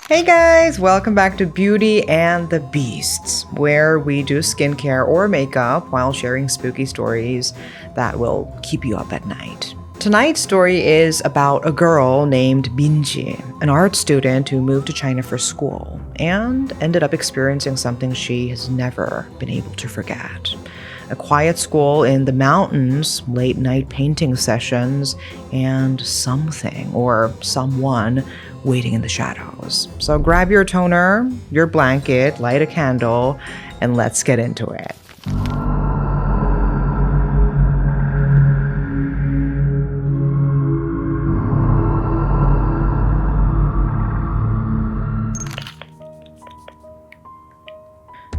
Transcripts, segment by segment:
Hey guys, welcome back to Beauty and the Beasts, where we do skincare or makeup while sharing spooky stories that will keep you up at night. Tonight's story is about a girl named Minji, an art student who moved to China for school and ended up experiencing something she has never been able to forget. A quiet school in the mountains, late night painting sessions, and something or someone waiting in the shadows. So grab your toner, your blanket, light a candle, and let's get into it.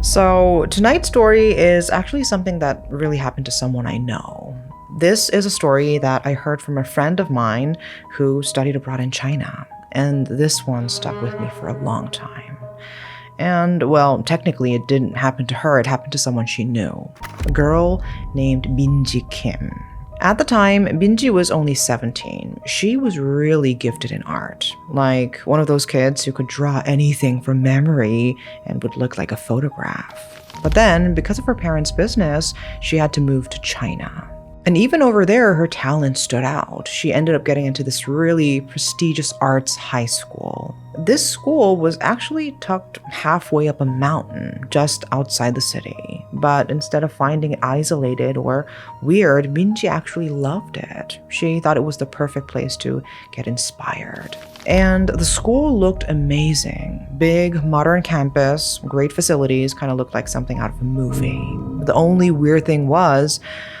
So, tonight's story is actually something that really happened to someone I know. This is a story that I heard from a friend of mine who studied abroad in China, and this one stuck with me for a long time. And, well, technically it didn't happen to her, it happened to someone she knew, a girl named Minji Kim. At the time, Minji was only 17. She was really gifted in art, like one of those kids who could draw anything from memory and would look like a photograph. But then, because of her parents' business, she had to move to China. And even over there, her talent stood out. She ended up getting into this really prestigious arts high school. This school was actually tucked halfway up a mountain just outside the city. But instead of finding it isolated or weird, Minji actually loved it. She thought it was the perfect place to get inspired. And the school looked amazing. Big, modern campus, great facilities, kind of looked like something out of a movie. The only weird thing was,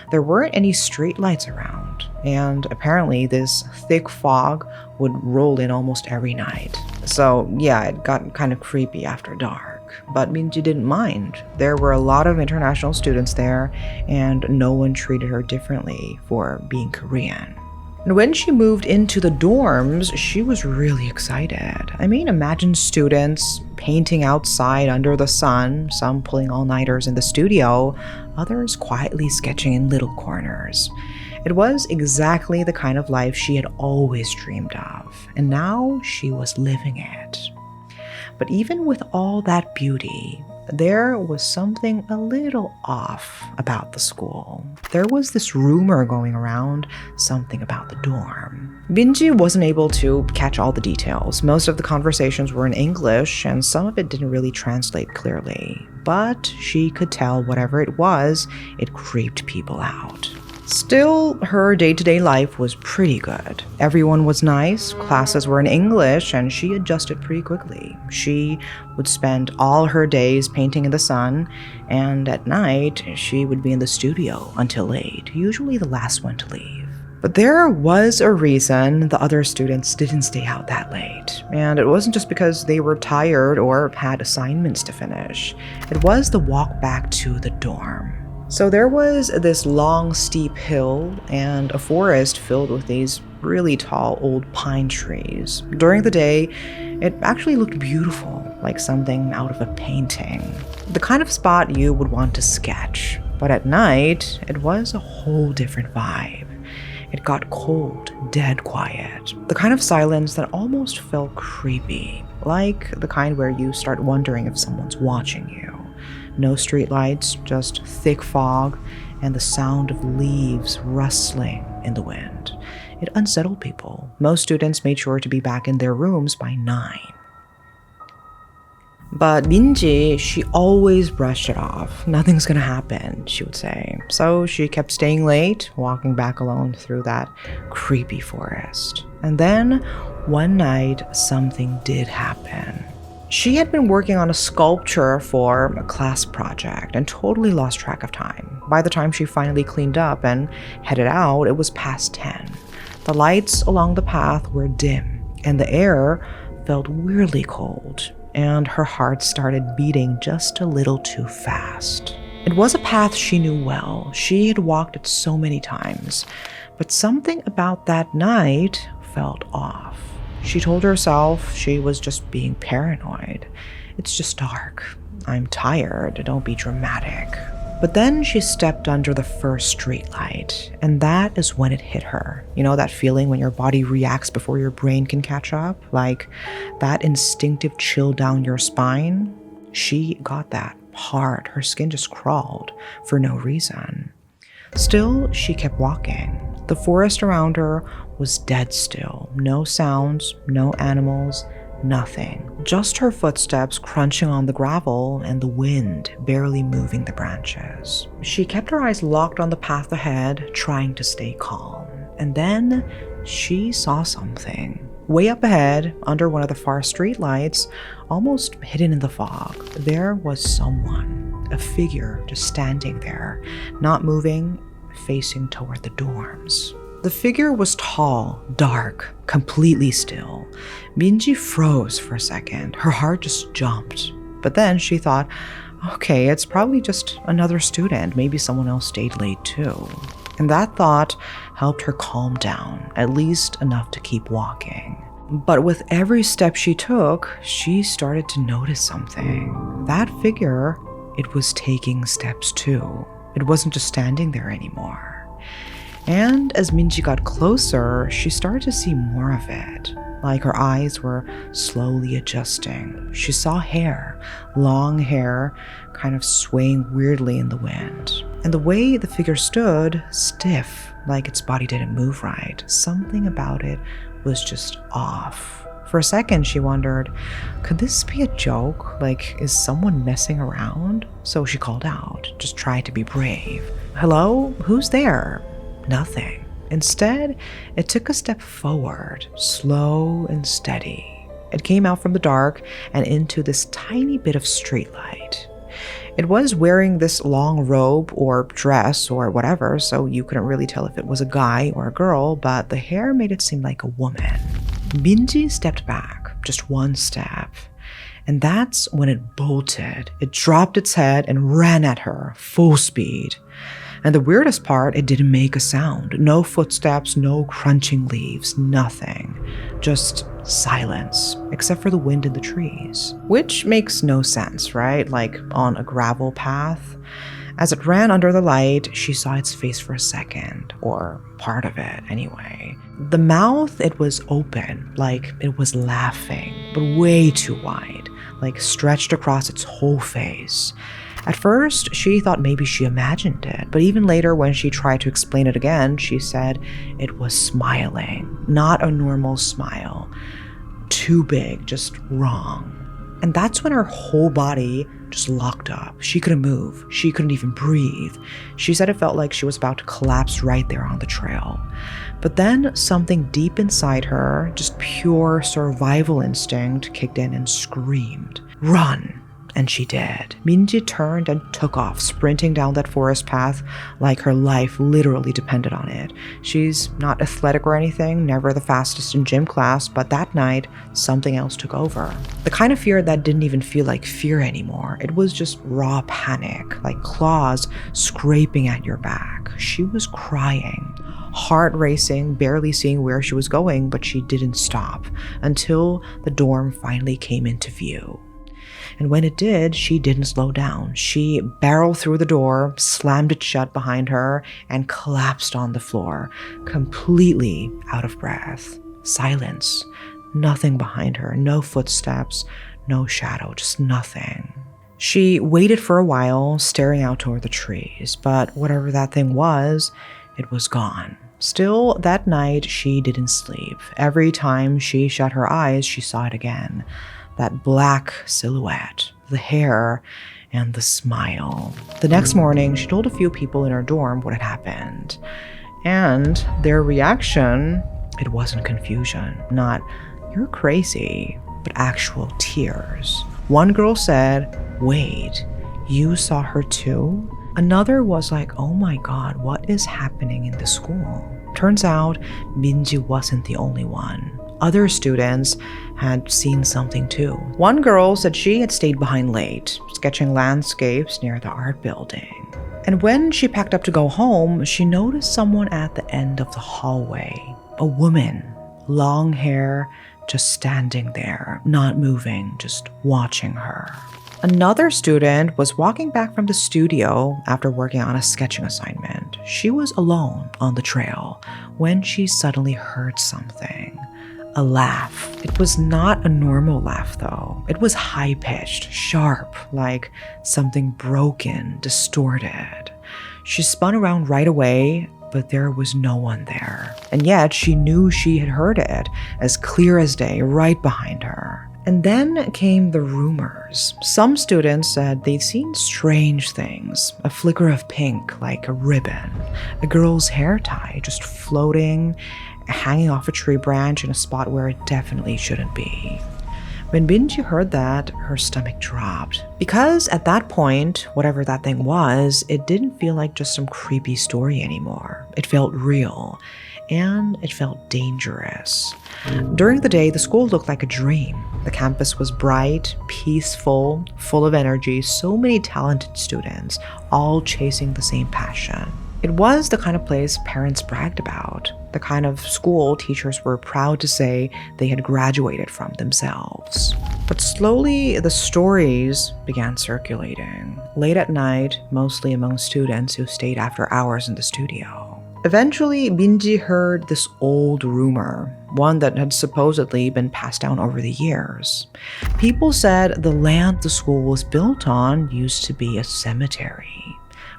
there weren't any street lights around, and apparently this thick fog would roll in almost every night. So yeah, it got kind of creepy after dark, but Minji didn't mind. There were a lot of international students there, and no one treated her differently for being Korean. And when she moved into the dorms, she was really excited. I mean, imagine students painting outside under the sun, some pulling all-nighters in the studio, others quietly sketching in little corners. It was exactly the kind of life she had always dreamed of, and now she was living it. But even with all that beauty, there was something a little off about the school. There was this rumor going around, something about the dorm. Minji wasn't able to catch all the details. Most of the conversations were in English, and some of it didn't really translate clearly. But she could tell whatever it was, it creeped people out. Still, her day-to-day life was pretty good. Everyone was nice, classes were in English, and she adjusted pretty quickly. She would spend all her days painting in the sun, and at night, she would be in the studio until late, usually the last one to leave. But there was a reason the other students didn't stay out that late, and it wasn't just because they were tired or had assignments to finish. It was the walk back to the dorm. So there was this long, steep hill and a forest filled with these really tall old pine trees. During the day, it actually looked beautiful, like something out of a painting. The kind of spot you would want to sketch. But at night, it was a whole different vibe. It got cold, dead quiet. The kind of silence that almost felt creepy, like the kind where you start wondering if someone's watching you. No streetlights, just thick fog, and the sound of leaves rustling in the wind. It unsettled people. Most students made sure to be back in their rooms by 9. But Minji, she always brushed it off. Nothing's gonna happen, she would say. So she kept staying late, walking back alone through that creepy forest. And then, one night, something did happen. She had been working on a sculpture for a class project and totally lost track of time. By the time she finally cleaned up and headed out, it was past 10. The lights along the path were dim, and the air felt weirdly cold, and her heart started beating just a little too fast. It was a path she knew well. She had walked it so many times, but something about that night felt off. She told herself she was just being paranoid. It's just dark. I'm tired. Don't be dramatic. But then she stepped under the first streetlight, and that is when it hit her. You know that feeling when your body reacts before your brain can catch up? Like that instinctive chill down your spine? She got that hard. Her skin just crawled for no reason. Still, she kept walking. The forest around her was dead still. No sounds, no animals, nothing. Just her footsteps crunching on the gravel and the wind barely moving the branches. She kept her eyes locked on the path ahead, trying to stay calm. And then she saw something. Way up ahead, under one of the far streetlights, almost hidden in the fog, there was someone, a figure just standing there, not moving, facing toward the dorms. The figure was tall, dark, completely still. Minji froze for a second. Her heart just jumped. But then she thought, okay, it's probably just another student. Maybe someone else stayed late too. And that thought helped her calm down, at least enough to keep walking. But with every step she took, she started to notice something. That figure, it was taking steps too. It wasn't just standing there anymore. And as Minji got closer, she started to see more of it. Like her eyes were slowly adjusting. She saw hair, long hair, kind of swaying weirdly in the wind. And the way the figure stood, stiff, like its body didn't move right. Something about it was just off. For a second, she wondered, could this be a joke? Like, is someone messing around? So she called out, just tried to be brave. Hello? Who's there? Nothing. Instead, it took a step forward, slow and steady. It came out from the dark and into this tiny bit of streetlight. It was wearing this long robe or dress or whatever, so you couldn't really tell if it was a guy or a girl, but the hair made it seem like a woman. Minji stepped back, just one step, and that's when it bolted. It dropped its head and ran at her, full speed. And the weirdest part, it didn't make a sound. No footsteps, no crunching leaves, nothing. Just silence, except for the wind in the trees. Which makes no sense, right? Like on a gravel path. As it ran under the light, she saw its face for a second, or part of it anyway. The mouth, it was open, like it was laughing, but way too wide, like stretched across its whole face. At first, she thought maybe she imagined it, but even later when she tried to explain it again, she said it was smiling, not a normal smile. Too big, just wrong. And that's when her whole body just locked up. She couldn't move. She couldn't even breathe. She said it felt like she was about to collapse right there on the trail. But then something deep inside her, just pure survival instinct, kicked in and screamed, "Run!" And she did. Minji turned and took off, sprinting down that forest path like her life literally depended on it. She's not athletic or anything, never the fastest in gym class, but that night, something else took over. The kind of fear that didn't even feel like fear anymore. It was just raw panic, like claws scraping at your back. She was crying, heart racing, barely seeing where she was going, but she didn't stop until the dorm finally came into view. And when it did, she didn't slow down. She barreled through the door, slammed it shut behind her, and collapsed on the floor, completely out of breath. Silence. Nothing behind her. No footsteps. No shadow. Just nothing. She waited for a while, staring out toward the trees, but whatever that thing was, it was gone. Still, that night, she didn't sleep. Every time she shut her eyes, she saw it again. That black silhouette, the hair, and the smile. The next morning, she told a few people in her dorm what had happened. And their reaction, it wasn't confusion, not, "You're crazy," but actual tears. One girl said, "Wait, you saw her too?" Another was like, "Oh my God, what is happening in the school?" Turns out, Minji wasn't the only one. Other students had seen something too. One girl said she had stayed behind late, sketching landscapes near the art building. And when she packed up to go home, she noticed someone at the end of the hallway. A woman, long hair, just standing there, not moving, just watching her. Another student was walking back from the studio after working on a sketching assignment. She was alone on the trail when she suddenly heard something. A laugh. It was not a normal laugh, though. It was high-pitched, sharp, like something broken, distorted. She spun around right away, but there was no one there. And yet she knew she had heard it, as clear as day, right behind her. And then came the rumors. Some students said they'd seen strange things, a flicker of pink like a ribbon, a girl's hair tie just floating, hanging off a tree branch in a spot where it definitely shouldn't be. When Binji heard that, her stomach dropped. Because at that point, whatever that thing was, it didn't feel like just some creepy story anymore. It felt real, and it felt dangerous. During the day, the school looked like a dream. The campus was bright, peaceful, full of energy, so many talented students, all chasing the same passion. It was the kind of place parents bragged about, the kind of school teachers were proud to say they had graduated from themselves. But slowly, the stories began circulating, late at night, mostly among students who stayed after hours in the studio. Eventually, Binji heard this old rumor, one that had supposedly been passed down over the years. People said the land the school was built on used to be a cemetery.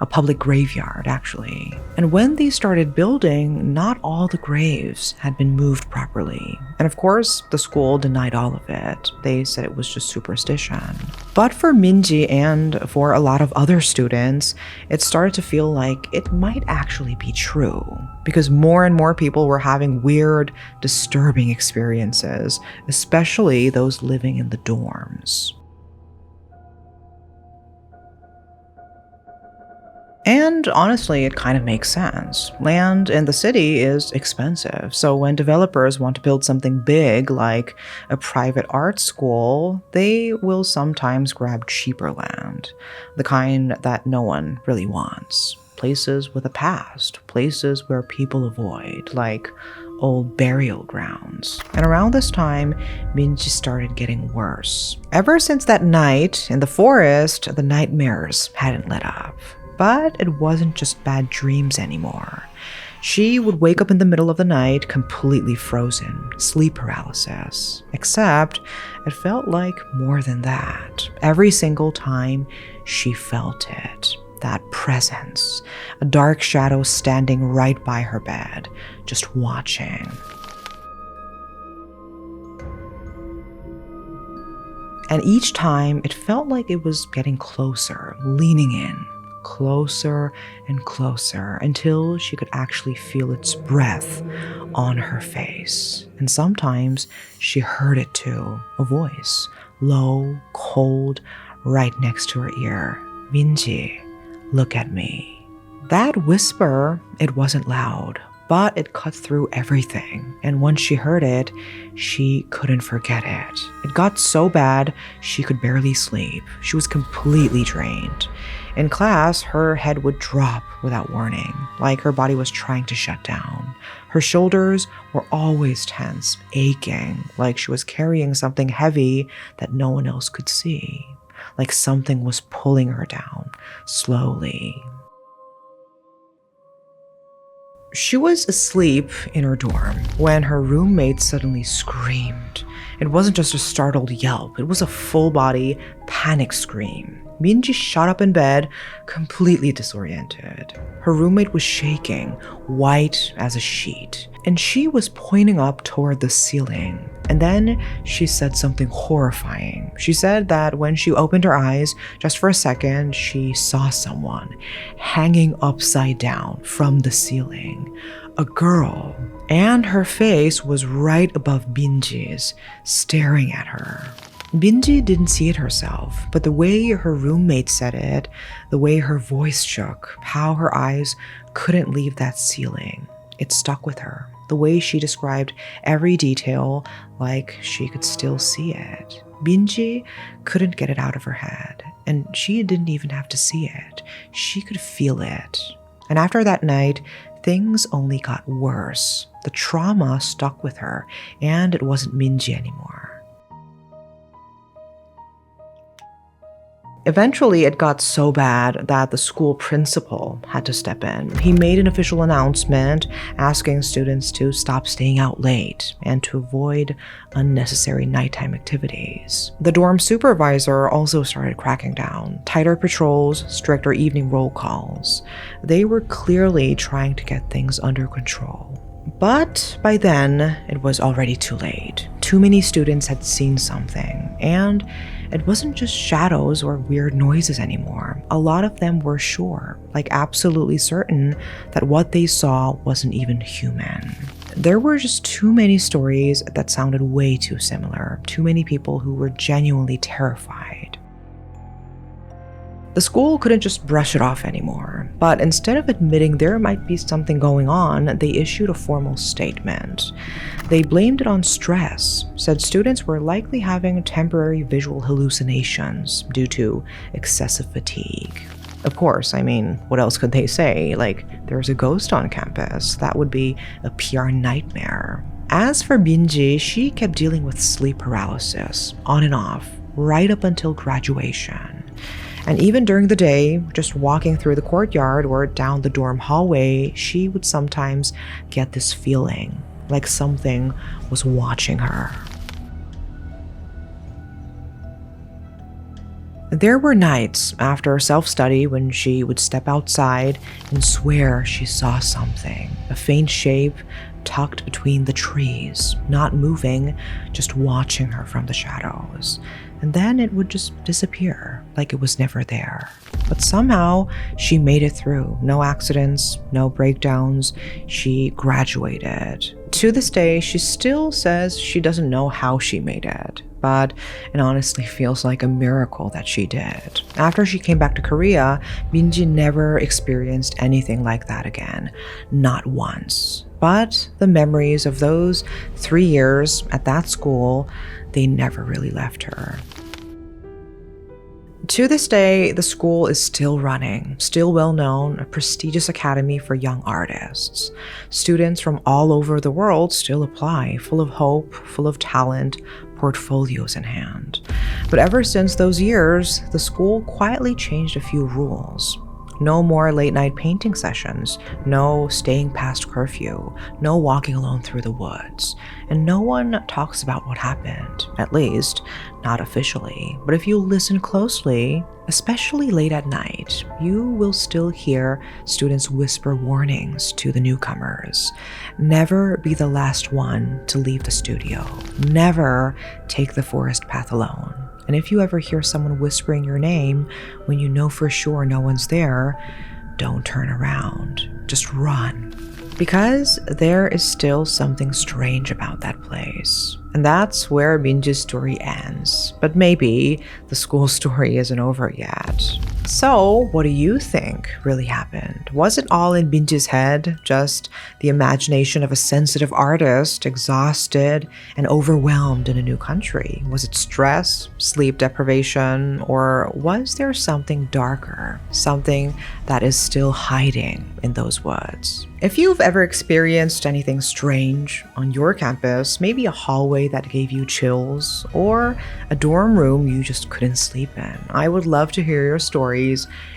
A public graveyard, actually. And when they started building, not all the graves had been moved properly. And of course, the school denied all of it. They said it was just superstition. But for Minji and for a lot of other students, it started to feel like it might actually be true. Because more and more people were having weird, disturbing experiences, especially those living in the dorms. And honestly, it kind of makes sense. Land in the city is expensive, so when developers want to build something big like a private art school, they will sometimes grab cheaper land, the kind that no one really wants. Places with a past, places where people avoid, like old burial grounds. And around this time, Minji started getting worse. Ever since that night in the forest, the nightmares hadn't let up. But it wasn't just bad dreams anymore. She would wake up in the middle of the night completely frozen, sleep paralysis. Except it felt like more than that. Every single time she felt it. That presence. A dark shadow standing right by her bed, just watching. And each time it felt like it was getting closer, leaning in. Closer and closer until she could actually feel its breath on her face. And sometimes she heard it too, a voice, low, cold, right next to her ear. Minji, look at me. That whisper, it wasn't loud, but it cut through everything. And once she heard it, she couldn't forget it. It got so bad, she could barely sleep. She was completely drained. In class, her head would drop without warning, like her body was trying to shut down. Her shoulders were always tense, aching, like she was carrying something heavy that no one else could see, like something was pulling her down, slowly. She was asleep in her dorm when her roommate suddenly screamed. It wasn't just a startled yelp, it was a full-body panic scream. Minji shot up in bed, completely disoriented. Her roommate was shaking, white as a sheet, and she was pointing up toward the ceiling. And then she said something horrifying. She said that when she opened her eyes, just for a second, she saw someone hanging upside down from the ceiling. A girl. And her face was right above Minji's, staring at her. Binji didn't see it herself, but the way her roommate said it, the way her voice shook, how her eyes couldn't leave that ceiling, it stuck with her. The way she described every detail, like she could still see it. Binji couldn't get it out of her head, and she didn't even have to see it. She could feel it. And after that night, things only got worse. The trauma stuck with her, and it wasn't Minji anymore. Eventually, it got so bad that the school principal had to step in. He made an official announcement asking students to stop staying out late and to avoid unnecessary nighttime activities. The dorm supervisor also started cracking down. Tighter patrols, stricter evening roll calls. They were clearly trying to get things under control. But by then, it was already too late. Too many students had seen something, and it wasn't just shadows or weird noises anymore. A lot of them were sure, like absolutely certain, that what they saw wasn't even human. There were just too many stories that sounded way too similar, too many people who were genuinely terrified. The school couldn't just brush it off anymore, but instead of admitting there might be something going on, they issued a formal statement. They blamed it on stress, said students were likely having temporary visual hallucinations due to excessive fatigue. Of course, what else could they say? Like, there's a ghost on campus. That would be a PR nightmare. As for Minji, she kept dealing with sleep paralysis, on and off, right up until graduation. And even during the day, just walking through the courtyard or down the dorm hallway, she would sometimes get this feeling like something was watching her. There were nights after self-study when she would step outside and swear she saw something, a faint shape tucked between the trees, not moving, just watching her from the shadows. And then it would just disappear, like it was never there. But somehow, she made it through. No accidents, no breakdowns. She graduated. To this day, she still says she doesn't know how she made it, but it honestly feels like a miracle that she did. After she came back to Korea, Minji never experienced anything like that again. Not once. But the memories of those 3 years at that school, they never really left her. To this day, the school is still running, still well known, a prestigious academy for young artists. Students from all over the world still apply, full of hope, full of talent, portfolios in hand. But ever since those years, the school quietly changed a few rules. No more late-night painting sessions, no staying past curfew, no walking alone through the woods, and no one talks about what happened, at least not officially. But if you listen closely, especially late at night, you will still hear students whisper warnings to the newcomers. Never be the last one to leave the studio. Never take the forest path alone. And if you ever hear someone whispering your name when you know for sure no one's there, don't turn around. Just run. Because there is still something strange about that place. And that's where Minji's story ends. But maybe the school story isn't over yet. So, what do you think really happened? Was it all in Minji's head? Just the imagination of a sensitive artist, exhausted and overwhelmed in a new country? Was it stress, sleep deprivation, or was there something darker? Something that is still hiding in those woods? If you've ever experienced anything strange on your campus, maybe a hallway that gave you chills, or a dorm room you just couldn't sleep in, I would love to hear your stories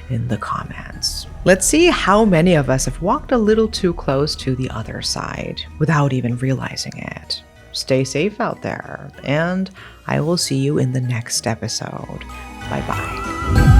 in the comments. Let's see how many of us have walked a little too close to the other side without even realizing it. Stay safe out there, and I will see you in the next episode. Bye-bye.